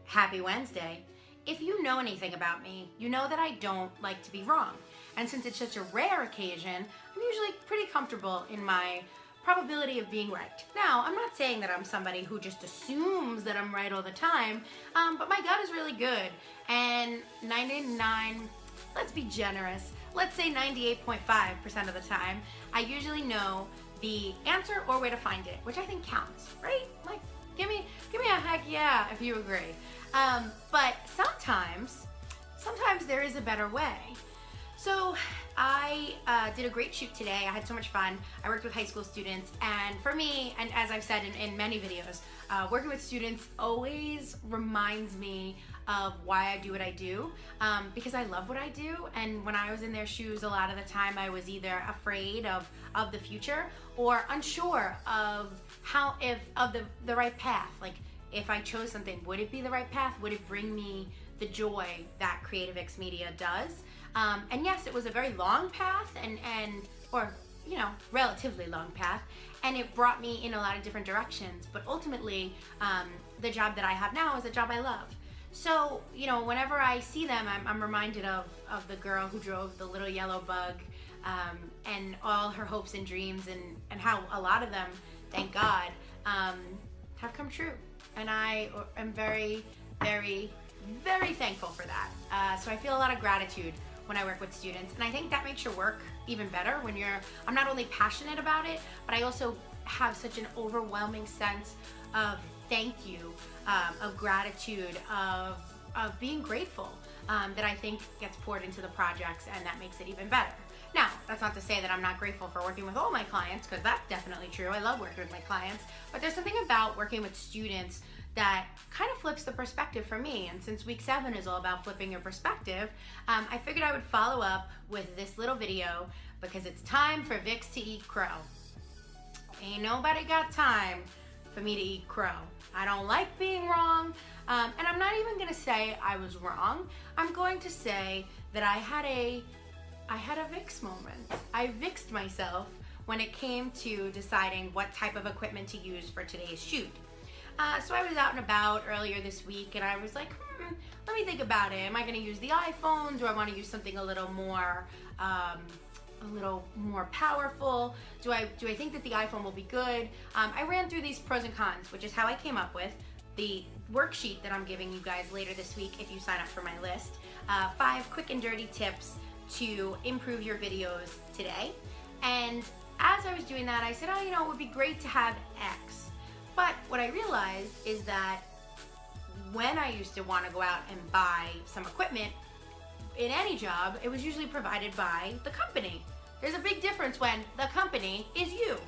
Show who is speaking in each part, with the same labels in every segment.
Speaker 1: Happy Wednesday. If you know anything about me, you know that I don't like to be wrong. And since it's such a rare occasion, I'm usually pretty comfortable in my probability of being right. Now, I'm not saying that I'm somebody who just assumes that I'm right all the time, but my gut is really good. And 99, let's be generous, let's say 98.5% of the time, I usually know the answer or way to find it, which I think counts, right? Like, give me a heck yeah if you agree. But sometimes there is a better way. So I did a great shoot today. I had so much fun. I worked with high school students, and for me, and as I've said in many videos, working with students always reminds me of why I do what I do, because I love what I do. And when I was in their shoes, a lot of the time I was either afraid of the future or unsure of the right path. Like, if I chose something, would it be the right path? Would it bring me the joy that Creative X Media does? And yes, it was a very long path or relatively long path, and it brought me in a lot of different directions. But ultimately, the job that I have now is a job I love. So, whenever I see them, I'm reminded of the girl who drove the little yellow bug, and all her hopes and dreams, and how a lot of them, thank God, have come true. And I am very, very, very thankful for that. So I feel a lot of gratitude when I work with students, and I think that makes your work even better when I'm not only passionate about it, but I also have such an overwhelming sense of thank you, of gratitude, of being grateful, that I think gets poured into the projects, and that makes it even better. Now, that's not to say that I'm not grateful for working with all my clients, because that's definitely true. I love working with my clients, but there's something about working with students that kind of flips the perspective for me. And since week 7 is all about flipping your perspective, I figured I would follow up with this little video, because it's time for Vix to eat crow. Ain't nobody got time for me to eat crow. I don't like being wrong, and I'm not even gonna say I was wrong. I'm going to say that I had a Vix moment. I Vixed myself when it came to deciding what type of equipment to use for today's shoot. So I was out and about earlier this week, and I was like, let me think about it. Am I gonna use the iPhone? Do I wanna use something a little more powerful? Do I think that the iPhone will be good? I ran through these pros and cons, which is how I came up with the worksheet that I'm giving you guys later this week if you sign up for my list. 5 quick and dirty tips to improve your videos today. And as I was doing that, I said, it would be great to have X. But what I realized is that when I used to want to go out and buy some equipment in any job, it was usually provided by the company. There's a big difference when the company is you.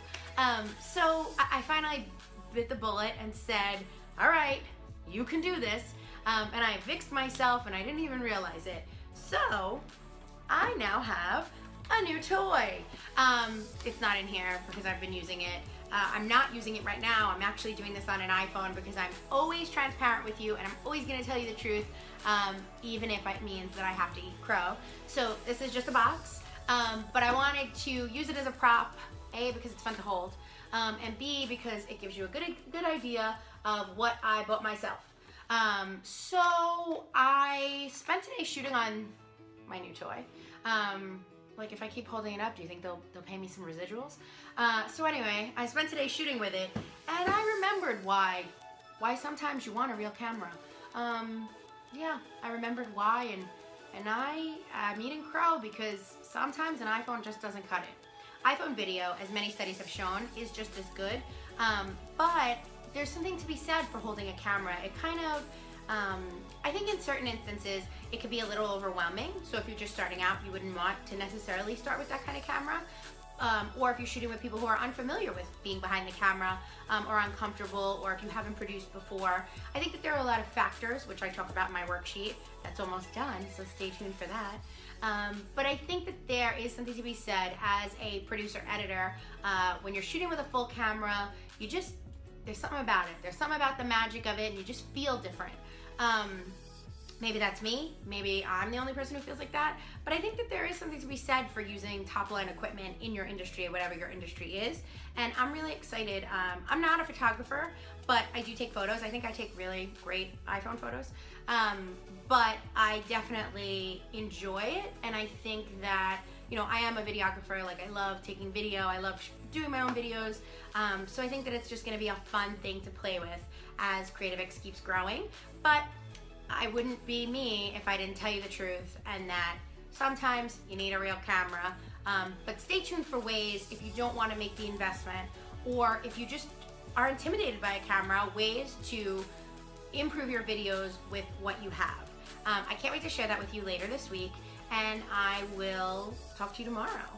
Speaker 1: So I finally bit the bullet and said, all right, you can do this. And I fixed myself, and I didn't even realize it. So I now have a new toy. It's not in here because I've been using it. I'm not using it right now. I'm actually doing this on an iPhone because I'm always transparent with you, and I'm always gonna tell you the truth, even if it means that I have to eat crow. So this is just a box, but I wanted to use it as a prop, A, because it's fun to hold, and B, because it gives you a good idea of what I bought myself. So I spent today shooting on my new toy. Like, if I keep holding it up, do you think they'll pay me some residuals? So anyway, I spent today shooting with it, and I remembered why sometimes you want a real camera. Yeah, I remembered why, and I'm eating crow because sometimes an iPhone just doesn't cut it. iPhone video, as many studies have shown, is just as good, but there's something to be said for holding a camera. It kind of, I think in certain instances, it could be a little overwhelming. So if you're just starting out, you wouldn't want to necessarily start with that kind of camera. Or if you're shooting with people who are unfamiliar with being behind the camera, or uncomfortable, or if you haven't produced before. I think that there are a lot of factors, which I talk about in my worksheet. That's almost done, so stay tuned for that. But I think that there is something to be said as a producer editor. When you're shooting with a full camera, there's something about it. There's something about the magic of it, and you just feel different. Maybe that's me, maybe I'm the only person who feels like that, but I think that there is something to be said for using top-line equipment in your industry, whatever your industry is, and I'm really excited. I'm not a photographer, but I do take photos. I think I take really great iPhone photos, but I definitely enjoy it, and I think that, you know, I am a videographer. Like, I love taking video, I love doing my own videos, so I think that it's just gonna be a fun thing to play with as CreativeX keeps growing. But I wouldn't be me if I didn't tell you the truth, and that sometimes you need a real camera. But stay tuned for ways, if you don't want to make the investment, or if you just are intimidated by a camera, ways to improve your videos with what you have. I can't wait to share that with you later this week, and I will talk to you tomorrow.